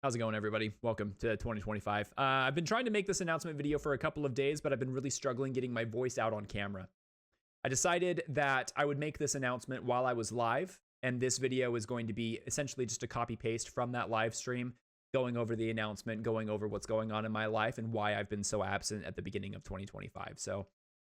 How's it going, everybody? Welcome to 2025. I've been trying to make this announcement video for a couple of days, but I've been really struggling getting my voice out on camera. I decided that I would make this announcement while I was live, and this video is going to be essentially just a copy paste from that live stream, going over the announcement, going over what's going on in my life and why I've been so absent at the beginning of 2025. So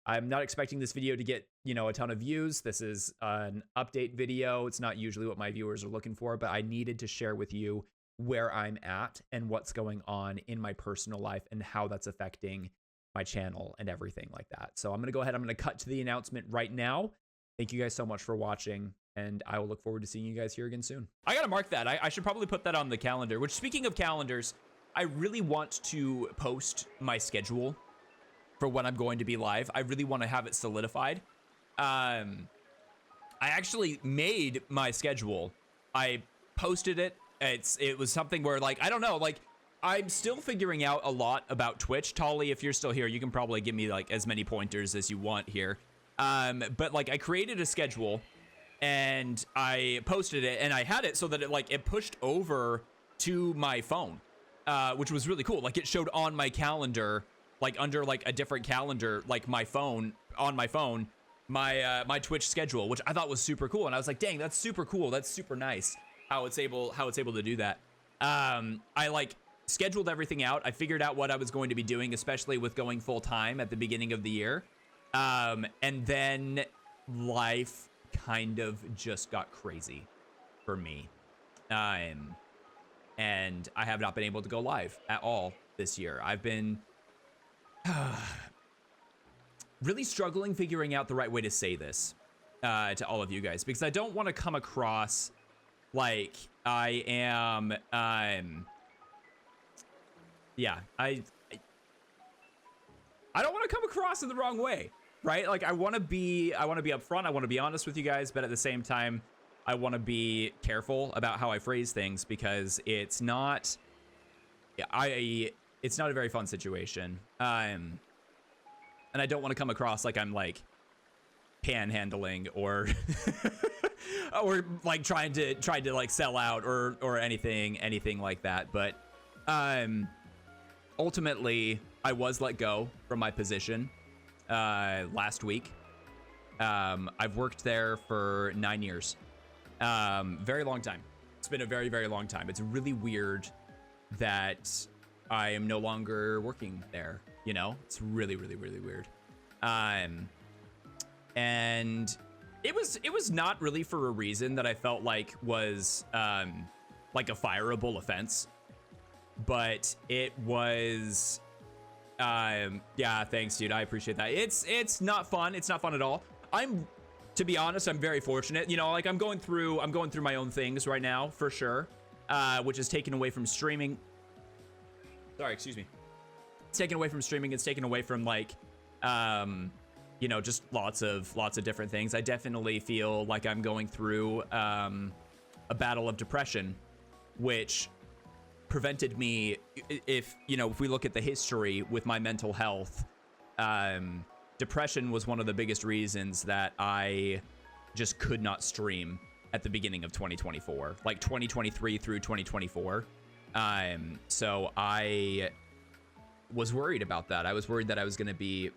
I'm not expecting this video to get, a ton of views. This is an update video. It's not usually what my viewers are looking for, but I needed to share with you where I'm at and what's going on in my personal life and how that's affecting my channel and everything like that. So I'm going to go ahead. I'm going to cut to the announcement right now. Thank you guys so much for watching, and I will look forward to seeing you guys here again soon. I got to mark that. I should probably put that on the calendar, which, speaking of calendars, I really want to post my schedule for when I'm going to be live. I really want to have it solidified. I actually made my schedule. I posted it. It was something where, I don't know, I'm still figuring out a lot about Twitch. Tolly, if you're still here, you can probably give me as many pointers as you want here. But I created a schedule and I posted it, and I had it so that it pushed over to my phone, which was really cool. It showed on my calendar, under a different calendar, my phone, on my phone, my Twitch schedule, which I thought was super cool. And I was like, dang, that's super cool. That's super nice how it's able to do that. I scheduled everything out. I figured out what I was going to be doing, especially with going full time at the beginning of the year. And then life kind of just got crazy for me. And I have not been able to go live at all this year. I've been really struggling figuring out the right way to say this to all of you guys, because I don't want to come across like I am, yeah, I don't want to come across in the wrong way, right? I want to be upfront. I want to be honest with you guys, but at the same time, I want to be careful about how I phrase things, because it's not a very fun situation. And I don't want to come across like I'm panhandling or or trying to sell out or anything like that. But ultimately I was let go from my position last week. I've worked there for 9 years. Very long time. It's been a very, very long time. It's really weird that I am no longer working there. It's really, really, really weird. And it was not really for a reason that I felt was a fireable offense, but it was yeah, thanks, dude. I appreciate that. It's not fun. It's not fun at all. To be honest, I'm very fortunate. I'm going through my own things right now, for sure, which is taken away from streaming. Sorry, excuse me. It's taken away from streaming. It's taken away from just lots of different things. I definitely feel like I'm going through a battle of depression, which prevented me, if we look at the history with my mental health, depression was one of the biggest reasons that I just could not stream at the beginning of 2024, 2023 through 2024. So I was worried about that. I was worried that I was going to be,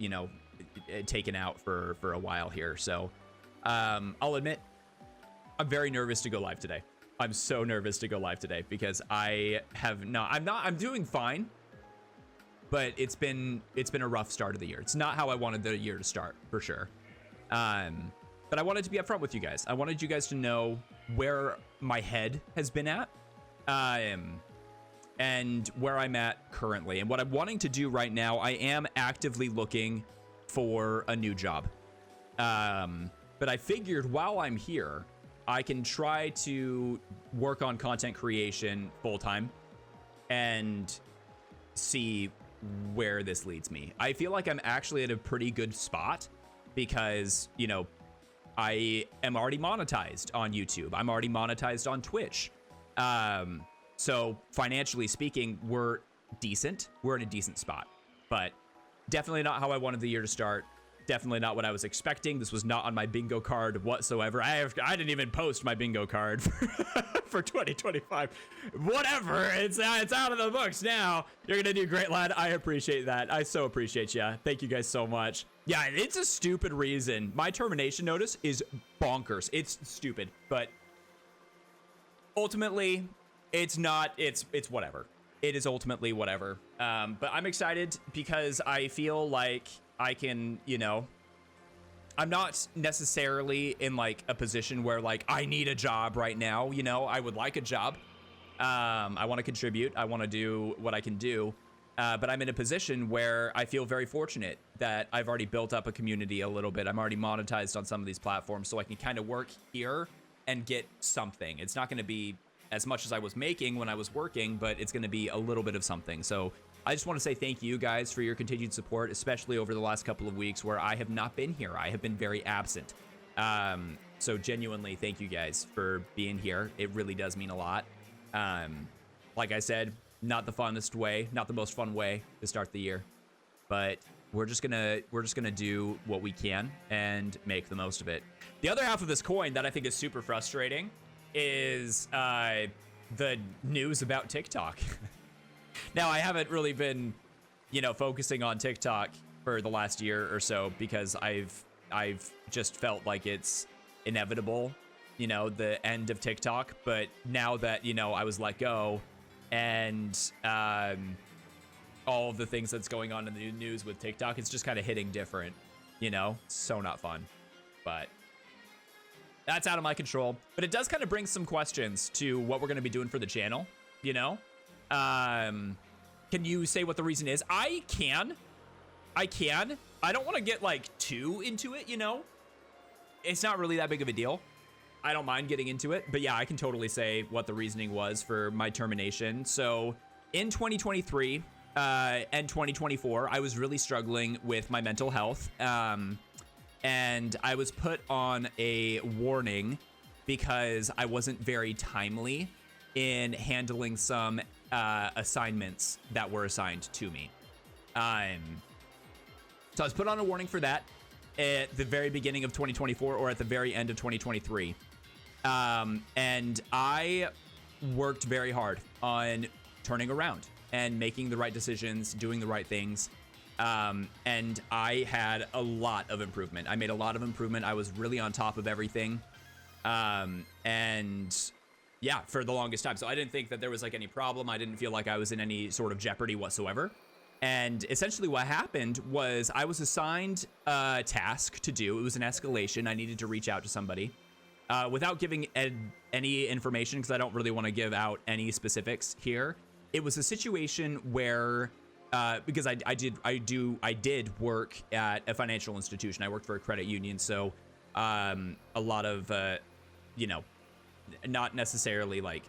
taken out for a while here. So I'll admit, I'm very nervous to go live today. I'm so nervous to go live today because I'm doing fine, but it's been a rough start of the year. It's not how I wanted the year to start, for sure. But I wanted to be upfront with you guys. I wanted you guys to know where my head has been at, and where I'm at currently. And what I'm wanting to do right now, I am actively looking for a new job. But I figured while I'm here, I can try to work on content creation full time and see where this leads me. I feel like I'm actually at a pretty good spot because, I am already monetized on YouTube. I'm already monetized on Twitch. So financially speaking, we're decent. We're in a decent spot, but definitely not how I wanted the year to start. definitely not what I was expecting. This was not on my bingo card whatsoever. I didn't even post my bingo card for 2025. Whatever, it's out of the books now. You're gonna do great, lad. I appreciate that. I so appreciate you. Thank you guys so much. Yeah, it's a stupid reason. My termination notice is bonkers. It's stupid, but ultimately, it's not. It's whatever. It is ultimately whatever. But I'm excited because I feel like I can, you know, I'm not necessarily in like a position where like I need a job right now. You know, I would like a job. I want to contribute. I want to do what I can do. But I'm in a position where I feel very fortunate that I've already built up a community a little bit. I'm already monetized on some of these platforms, so I can kind of work here and get something. It's not going to be as much as I was making when I was working, but it's going to be a little bit of something. So I just want to say thank you guys for your continued support, especially over the last couple of weeks where I have not been here. I have been very absent. So genuinely, thank you guys for being here. It really does mean a lot. Like I said, not the funnest way, not the most fun way to start the year, but we're just gonna do what we can and make the most of it. The other half of this coin that I think is super frustrating is the news about TikTok. Now, I haven't really been, you know, focusing on TikTok for the last year or so because I've just felt like it's inevitable, you know, the end of TikTok. But now that, you know, I was let go and all of the things that's going on in the news with TikTok, it's just kind of hitting different, you know, so not fun. But that's out of my control. But it does kind of bring some questions to what we're going to be doing for the channel, you know? Can you say what the reason is? I can. I don't want to get like too into it, you know? It's not really that big of a deal. I don't mind getting into it, but yeah, I can totally say what the reasoning was for my termination. So in 2023 and 2024, I was really struggling with my mental health. And I was put on a warning because I wasn't very timely in handling some assignments that were assigned to me. So I was put on a warning for that at the very beginning of 2024 or at the very end of 2023. And I worked very hard on turning around and making the right decisions, doing the right things. And I had a lot of improvement. I made a lot of improvement. I was really on top of everything. And yeah, for the longest time. So I didn't think that there was like any problem. I didn't feel like I was in any sort of jeopardy whatsoever. And essentially what happened was I was assigned a task to do. It was an escalation. I needed to reach out to somebody without giving any information because I don't really want to give out any specifics here. It was a situation where because I did work at a financial institution. I worked for a credit union, so a lot of you know, not necessarily like.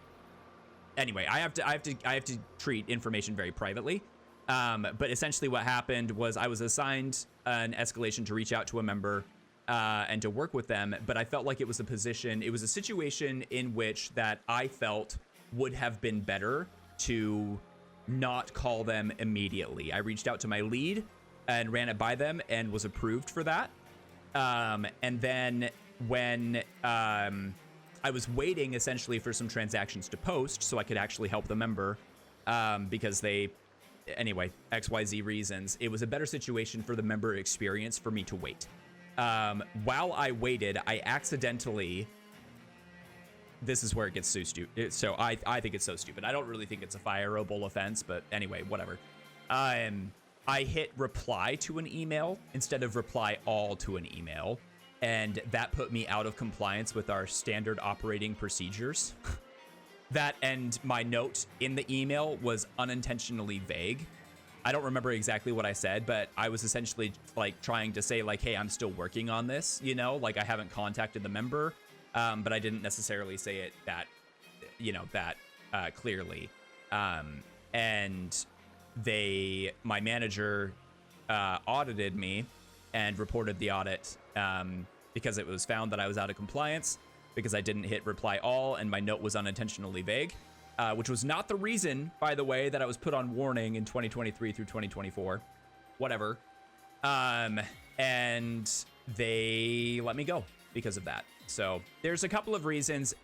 Anyway, I have to treat information very privately. But essentially, what happened was I was assigned an escalation to reach out to a member and to work with them. But I felt like it was a situation in which that I felt would have been better to not call them immediately. I reached out to my lead and ran it by them and was approved for that. And then when I was waiting essentially for some transactions to post so I could actually help the member because anyway, XYZ reasons, it was a better situation for the member experience for me to wait. While I waited, I accidentally, this is where it gets so stupid. So I think it's so stupid. I don't really think it's a fireable offense, but anyway, whatever. I hit reply to an email instead of reply all to an email. And that put me out of compliance with our standard operating procedures. That and my note in the email was unintentionally vague. I don't remember exactly what I said, but I was essentially like trying to say like, hey, I'm still working on this, you know, like I haven't contacted the member, but I didn't necessarily say it that, you know, that clearly. And my manager audited me and reported the audit because it was found that I was out of compliance because I didn't hit reply all and my note was unintentionally vague, which was not the reason, by the way, that I was put on warning in 2023 through 2024. Whatever. and they let me go because of that. So there's a couple of reasons.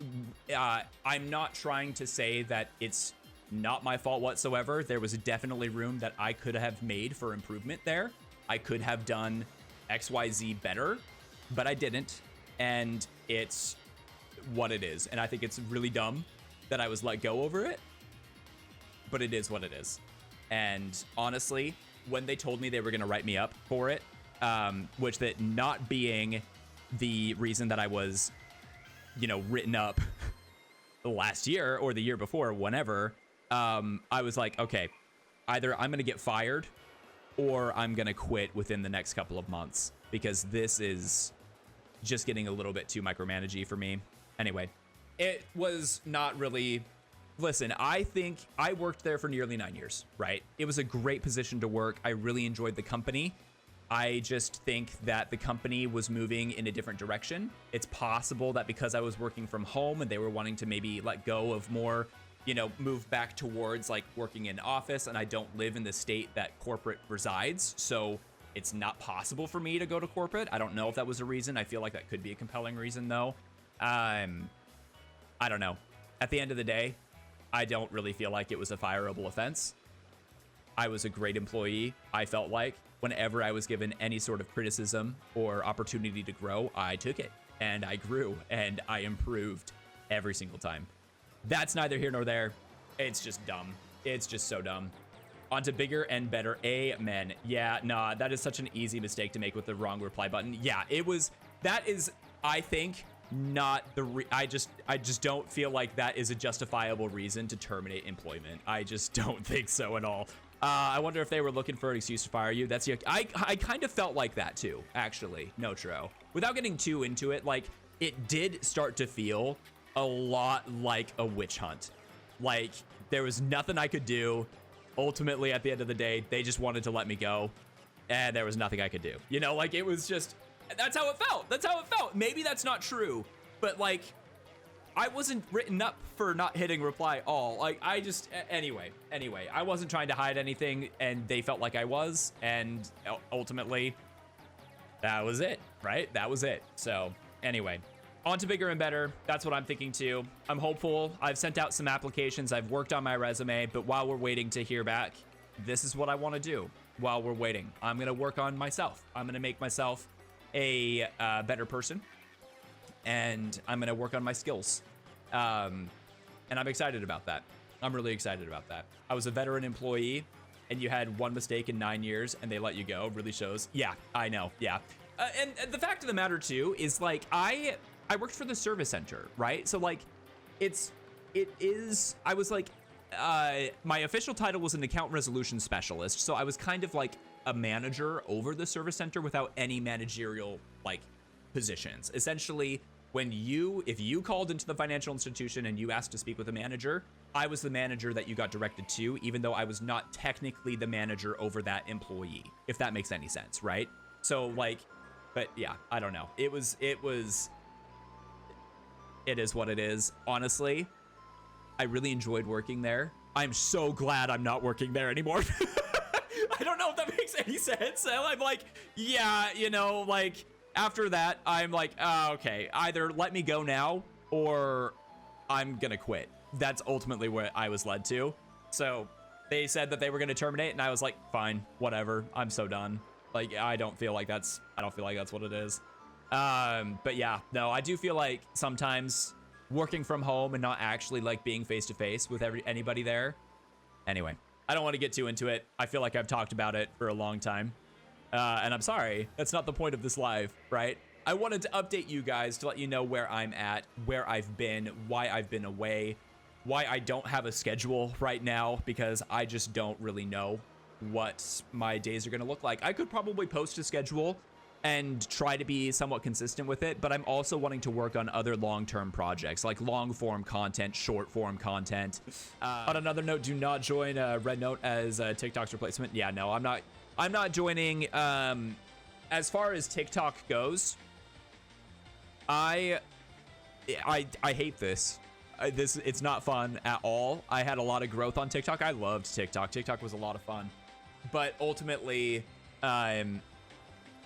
I'm not trying to say that it's not my fault whatsoever. There was definitely room that I could have made for improvement there. I could have done XYZ better, but I didn't. And it's what it is. And I think it's really dumb that I was let go over it, but it is what it is. And honestly, when they told me they were going to write me up for it, which that not being the reason that I was, written up last year or the year before, whenever, I was like, okay, either I'm going to get fired or I'm going to quit within the next couple of months, because this is just getting a little bit too micromanagey for me. Anyway, it was not really... Listen, I think I worked there for nearly 9 years, right? It was a great position to work. I really enjoyed the company. I just think that the company was moving in a different direction. It's possible that because I was working from home and they were wanting to maybe let go of more, move back towards like working in office, and I don't live in the state that corporate resides. So it's not possible for me to go to corporate. I don't know if that was a reason. I feel like that could be a compelling reason though. I don't know. At the end of the day, I don't really feel like it was a fireable offense. I was a great employee. I felt like whenever I was given any sort of criticism or opportunity to grow, I took it and I grew and I improved every single time. That's neither here nor there. It's just dumb. It's just so dumb. On to bigger and better. Amen. Yeah, nah, that is such an easy mistake to make with the wrong reply button. Yeah, that is, I think, not the I just don't feel like that is a justifiable reason to terminate employment. I just don't think so at all. I wonder if they were looking for an excuse to fire you. I kind of felt like that too, actually. Notro. Without getting too into it, like, it did start to feel a lot like a witch hunt. Like, there was nothing I could do. Ultimately, at the end of the day, they just wanted to let me go, and there was nothing I could do. Like, it was just... That's how it felt. That's how it felt. Maybe that's not true, but like, I wasn't written up for not hitting reply all. Like, anyway, I wasn't trying to hide anything, and they felt like I was, and ultimately, that was it, right? That was it. So anyway, on to bigger and better. That's what I'm thinking too. I'm hopeful. I've sent out some applications. I've worked on my resume, but while we're waiting to hear back, this is what I want to do. While we're waiting, I'm going to work on myself. I'm going to make myself a better person, and I'm gonna work on my skills, and I'm excited about that. I'm really excited about that. I was a veteran employee, and you had one mistake in 9 years and they let you go. Really shows. Yeah, I know. Yeah. And the fact of the matter too is, like, I worked for the service center, right? So like, I was like, my official title was an account resolution specialist, so I was kind of like a manager over the service center without any managerial like positions. Essentially, if you called into the financial institution and you asked to speak with a manager, I was the manager that you got directed to, even though I was not technically the manager over that employee, if that makes any sense, right? So like, but yeah, I don't know. It is what it is. Honestly, I really enjoyed working there. I'm so glad I'm not working there anymore. I don't know if that makes any sense. I'm like, yeah, like, after that, I'm like, okay, either let me go now or I'm gonna quit. That's ultimately what I was led to. So they said that they were gonna terminate, and I was like, fine, whatever. I'm so done. Like, I don't feel like that's what it is. But yeah, no, I do feel like sometimes working from home and not actually like being face to face with anybody there. Anyway, I don't want to get too into it. I feel like I've talked about it for a long time. And I'm sorry, that's not the point of this live, right? I wanted to update you guys to let you know where I'm at, where I've been, why I've been away, why I don't have a schedule right now, because I just don't really know what my days are going to look like. I could probably post a schedule and try to be somewhat consistent with it, but I'm also wanting to work on other long-term projects, like long-form content, short-form content. On another note, do not join Red Note as TikTok's replacement. Yeah, no, I'm not joining. As far as TikTok goes, I hate this. It's not fun at all. I had a lot of growth on TikTok. I loved TikTok. TikTok was a lot of fun, but ultimately,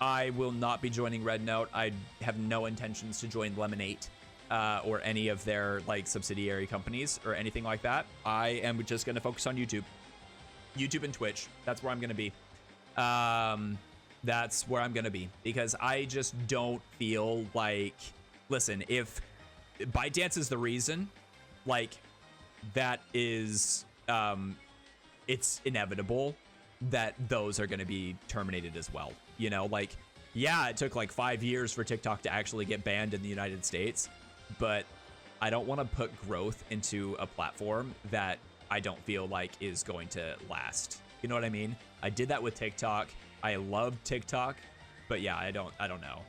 I will not be joining Red Note. I have no intentions to join Lemonade or any of their like subsidiary companies or anything like that. I am just going to focus on YouTube and Twitch. That's where I'm going to be. That's where I'm going to be because I just don't feel like, listen, if ByteDance is the reason, like that is, it's inevitable that those are going to be terminated as well. You know, like, yeah, it took like 5 years for TikTok to actually get banned in the United States, but I don't want to put growth into a platform that I don't feel like is going to last. You know what I mean? I did that with TikTok. I love TikTok, but yeah, I don't know.